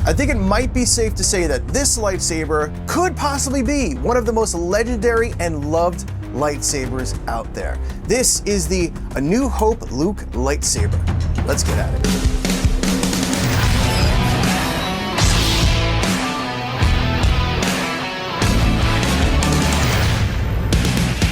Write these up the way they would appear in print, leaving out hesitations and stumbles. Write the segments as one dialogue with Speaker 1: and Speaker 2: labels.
Speaker 1: I think it might be safe to say that this lightsaber could possibly be one of the most legendary and loved lightsabers out there. This is the A New Hope Luke lightsaber. Let's get at it.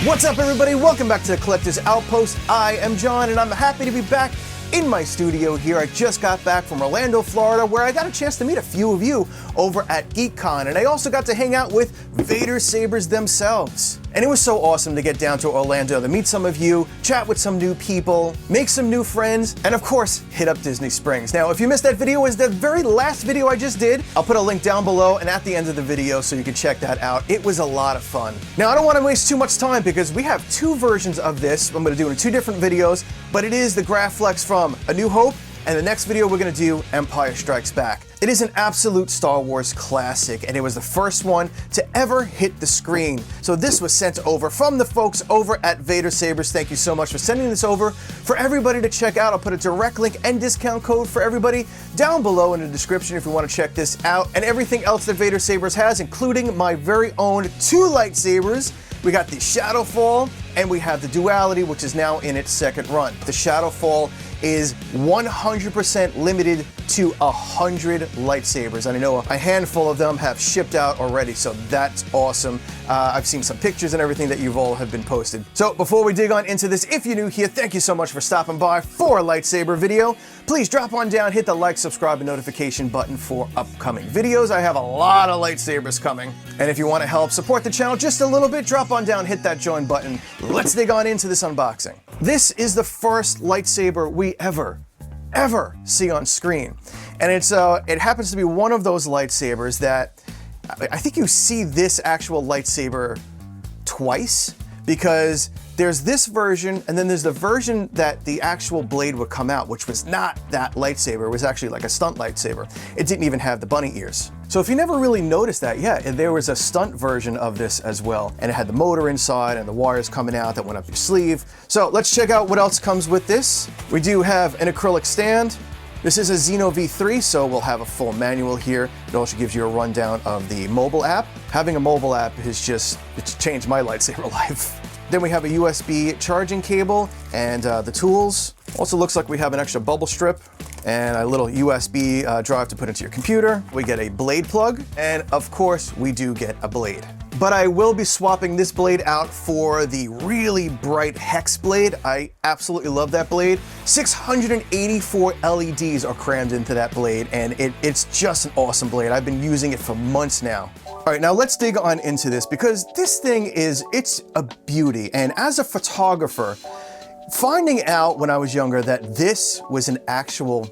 Speaker 1: What's up, everybody? Welcome back to the Collector's Outpost. I am John, and I'm happy to be back in my studio here. I just got back from Orlando, Florida, where I got a chance to meet a few of you over at GeekCon, and I also got to hang out with Vader Sabers themselves. And it was so awesome to get down to Orlando to meet some of you, chat with some new people, make some new friends, and of course, hit up Disney Springs. Now, if you missed that video, it's the very last video I just did. I'll put a link down below and at the end of the video so you can check that out. It was a lot of fun. Now, I don't want to waste too much time because we have two versions of this. I'm going to do it in two different videos, but it is the Graflex from A New Hope, and the next video we're going to do Empire Strikes Back. It is an absolute Star Wars classic, and it was the first one to ever hit the screen. So this was sent over from the folks over at Vader Sabers. Thank you so much for sending this over for everybody to check out. I'll put a direct link and discount code for everybody down below in the description if you want to check this out, and everything else that Vader Sabers has, including my very own two lightsabers. We got the ShadowFall, and we have the Duality, which is now in its second run. The ShadowFall is 100% limited to 100 lightsabers, and I know a handful of them have shipped out already, so that's awesome. I've seen some pictures and everything that you've all have been posted. So before we dig on into this, if you're new here, thank you so much for stopping by for a lightsaber video. Please drop on down, hit the like, subscribe, and notification button for upcoming videos. I have a lot of lightsabers coming. And if you want to help support the channel just a little bit, drop on down, hit that join button. Let's dig on into this unboxing. This is the first lightsaber we ever see on screen. And it happens to be one of those lightsabers that I think you see this actual lightsaber twice, because there's this version and then there's the version that the actual blade would come out, which was not that lightsaber. It was actually like a stunt lightsaber. It didn't even have the bunny ears. So if you never really noticed that, yeah, there was a stunt version of this as well. And it had the motor inside and the wires coming out that went up your sleeve. So let's check out what else comes with this. We do have an acrylic stand. This is a Xeno V3, so we'll have a full manual here. It also gives you a rundown of the mobile app. Having a mobile app it's changed my lightsaber life. Then we have a USB charging cable and the tools. Also looks like we have an extra bubble strip and a little USB drive to put into your computer. We get a blade plug, and of course we do get a blade. But I will be swapping this blade out for the really bright Hex Blade. I absolutely love that blade. 684 LEDs are crammed into that blade, and it's just an awesome blade. I've been using it for months now. All right, now let's dig on into this, because this thing it's a beauty. And as a photographer, finding out when I was younger that this was an actual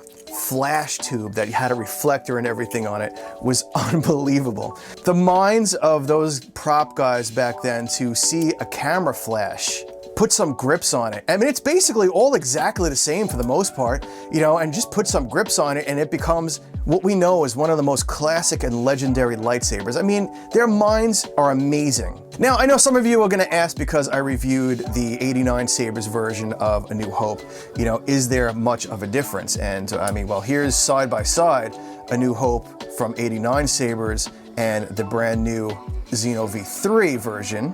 Speaker 1: flash tube that had a reflector and everything on it was unbelievable. The minds of those prop guys back then to see a camera flash, put some grips on it. I mean, it's basically all exactly the same for the most part, you know, and just put some grips on it and it becomes what we know is one of the most classic and legendary lightsabers. I mean, their minds are amazing. Now, I know some of you are gonna ask, because I reviewed the 89 Sabers version of A New Hope, you know, is there much of a difference? And I mean, well, here's side by side A New Hope from 89 Sabers and the brand new Xeno V3 version.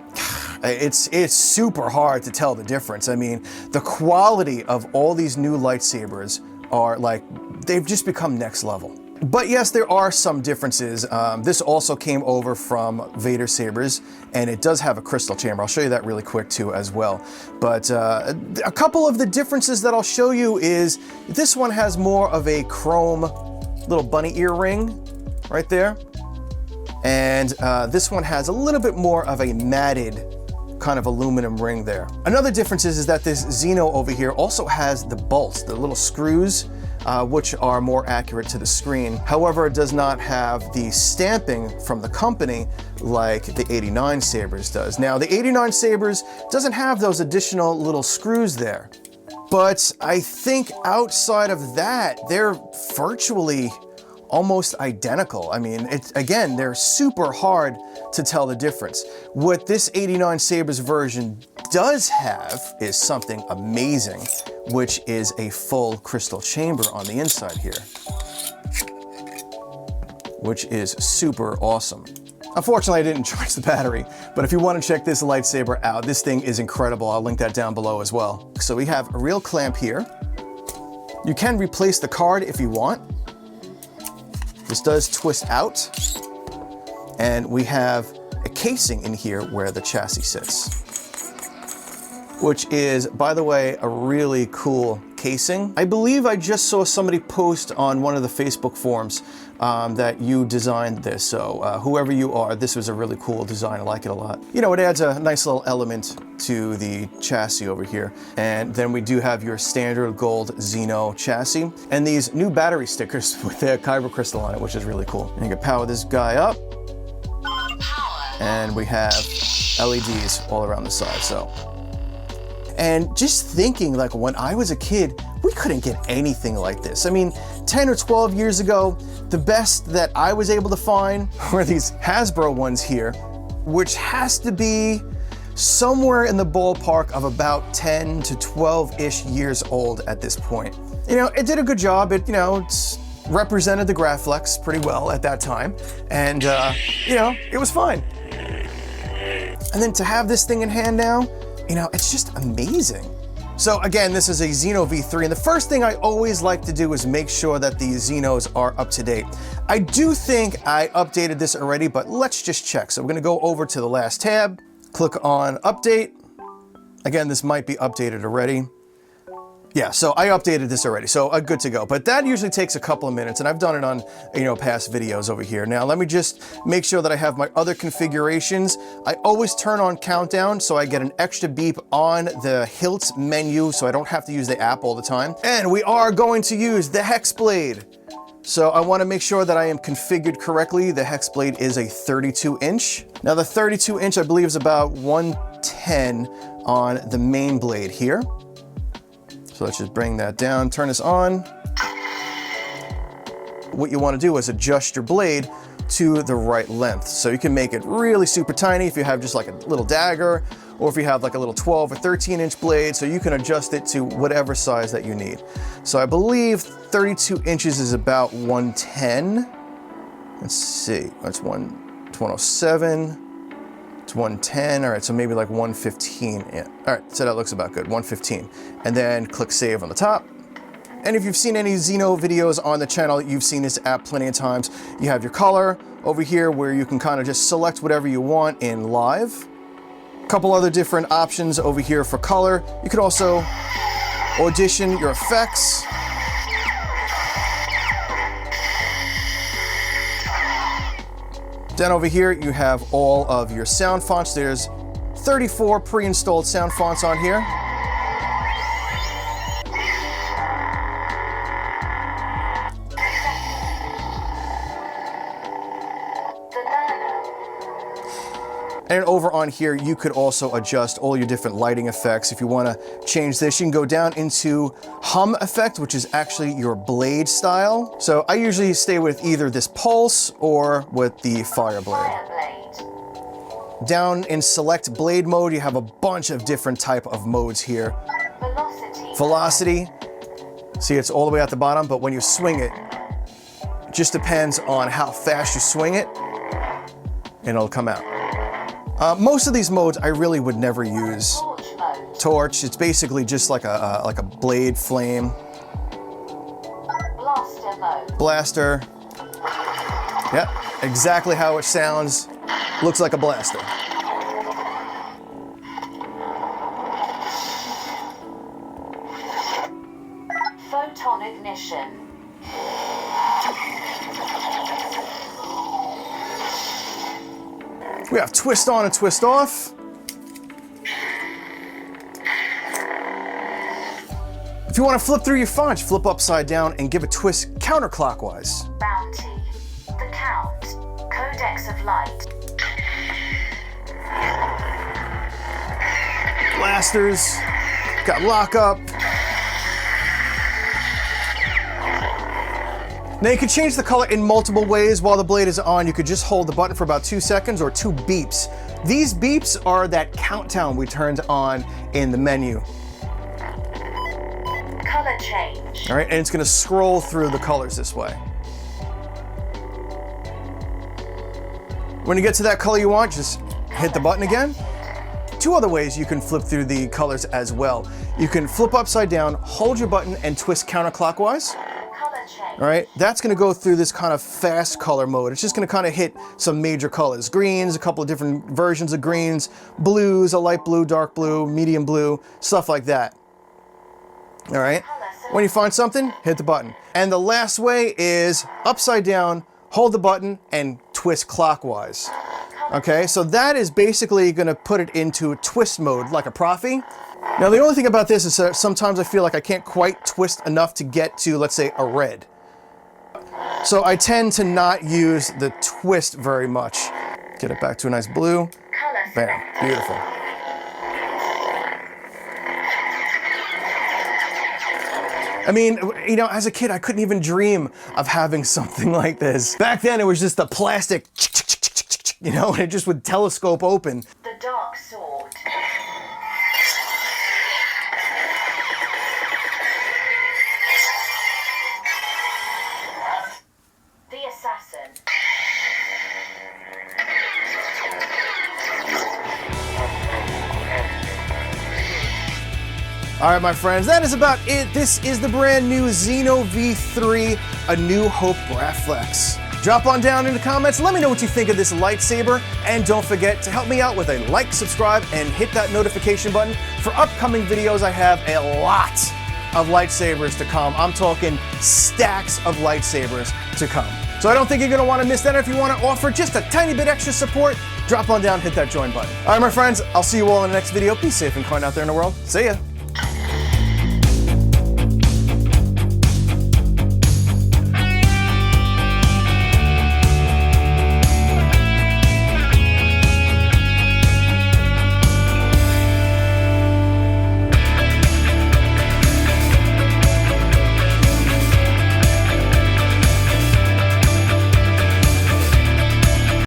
Speaker 1: It's super hard to tell the difference. I mean, the quality of all these new lightsabers are like, they've just become next level. But yes, there are some differences. This also came over from Vader Sabers, and it does have a crystal chamber. I'll show you that really quick too as well. But a couple of the differences that I'll show you is this one has more of a chrome little bunny ear ring right there. And this one has a little bit more of a matted kind of aluminum ring there. Another difference is that this Xeno over here also has the bolts, the little screws, which are more accurate to the screen. However, it does not have the stamping from the company like the 89 Sabers does. Now, the 89 Sabers doesn't have those additional little screws there, but I think outside of that, they're virtually almost identical. I mean, again, they're super hard to tell the difference. What this 89 Sabers version does have is something amazing, which is a full crystal chamber on the inside here. which is super awesome. Unfortunately, I didn't charge the battery, but if you want to check this lightsaber out, this thing is incredible. I'll link that down below as well. So we have a real clamp here. You can replace the card if you want. This does twist out. And we have a casing in here where the chassis sits, which is, by the way, a really cool casing. I believe I just saw somebody post on one of the Facebook forums that you designed this. So whoever you are, this was a really cool design. I like it a lot. You know, it adds a nice little element to the chassis over here. And then we do have your standard gold Xeno chassis and these new battery stickers with the kyber crystal on it, which is really cool. And you can power this guy up. And we have LEDs all around the side, so. And just thinking, like, when I was a kid, we couldn't get anything like this. I mean, 10 or 12 years ago, the best that I was able to find were these Hasbro ones here, which has to be somewhere in the ballpark of about 10 to 12-ish years old at this point. You know, it did a good job. It, you know, it's represented the Graflex pretty well at that time. And, you know, it was fine. And then to have this thing in hand now, you know, it's just amazing. So again, this is a Xeno V3, and the first thing I always like to do is make sure that the Xenos are up to date. I do think I updated this already, but let's just check. So we're gonna go over to the last tab, click on update. Again, this might be updated already. Yeah, so I updated this already, so good to go. But that usually takes a couple of minutes, and I've done it on, you know, past videos over here. Now, let me just make sure that I have my other configurations. I always turn on countdown, so I get an extra beep on the hilt menu, so I don't have to use the app all the time. And we are going to use the Hex Blade. So I want to make sure that I am configured correctly. The Hex Blade is a 32-inch. Now, the 32-inch, I believe, is about 110 on the main blade here. So let's just bring that down, turn this on. What you want to do is adjust your blade to the right length. So you can make it really super tiny if you have just like a little dagger, or if you have like a little 12 or 13-inch blade, so you can adjust it to whatever size that you need. So I believe 32 inches is about 110. Let's see, that's 107. It's 110, all right, so maybe like 115, yeah. All right, so that looks about good, 115. And then click save on the top. And if you've seen any Xeno videos on the channel, you've seen this app plenty of times. You have your color over here where you can kind of just select whatever you want in live. A couple other different options over here for color. You could also audition your effects. Then over here, you have all of your sound fonts. There's 34 pre-installed sound fonts on here. And over on here, you could also adjust all your different lighting effects. If you want to change this, you can go down into hum effect, which is actually your blade style. So I usually stay with either this pulse or with the fire blade. Down in select blade mode, you have a bunch of different type of modes here. Velocity. See, it's all the way at the bottom, but when you swing it, it just depends on how fast you swing it, and it'll come out. Most of these modes I really would never use. Torch, it's basically just like a blade flame.
Speaker 2: Blaster mode.
Speaker 1: Blaster. Yep, exactly how it sounds. Looks like a blaster.
Speaker 2: Photon ignition.
Speaker 1: We have twist on and twist off. If you want to flip through your fonts, flip upside down and give a twist counterclockwise.
Speaker 2: Bounty. The Count. Codex of Light.
Speaker 1: Blasters. Got lockup. Now you can change the color in multiple ways. While the blade is on, you could just hold the button for about 2 seconds or 2 beeps. These beeps are that countdown we turned on in the menu.
Speaker 2: Color change.
Speaker 1: All right, and it's gonna scroll through the colors this way. When you get to that color you want, just hit the button again. Two other ways you can flip through the colors as well. You can flip upside down, hold your button, and twist counterclockwise. All right, that's gonna go through this kind of fast color mode. It's just gonna kind of hit some major colors. Greens, a couple of different versions of greens, blues, a light blue, dark blue, medium blue, stuff like that. All right, when you find something, hit the button. And the last way is upside down, hold the button, and twist clockwise. Okay, so that is basically gonna put it into twist mode, like a Profi. Now, the only thing about this is that sometimes I feel like I can't quite twist enough to get to, let's say, a red. So I tend to not use the twist very much. Get it back to a nice blue. Bam, beautiful. I mean, you know, as a kid, I couldn't even dream of having something like this. Back then, it was just a plastic, you know, and it just would telescope open.
Speaker 2: The Dark Sword. The Assassin.
Speaker 1: All right, my friends, that is about it. This is the brand new Xeno V3, A New Hope Graflex. Drop on down in the comments, let me know what you think of this lightsaber, and don't forget to help me out with a like, subscribe, and hit that notification button for upcoming videos. I have a lot of lightsabers to come. I'm talking stacks of lightsabers to come. So I don't think you're gonna wanna miss that. If you wanna offer just a tiny bit extra support, drop on down, hit that join button. All right, my friends, I'll see you all in the next video. Be safe and kind out there in the world. See ya.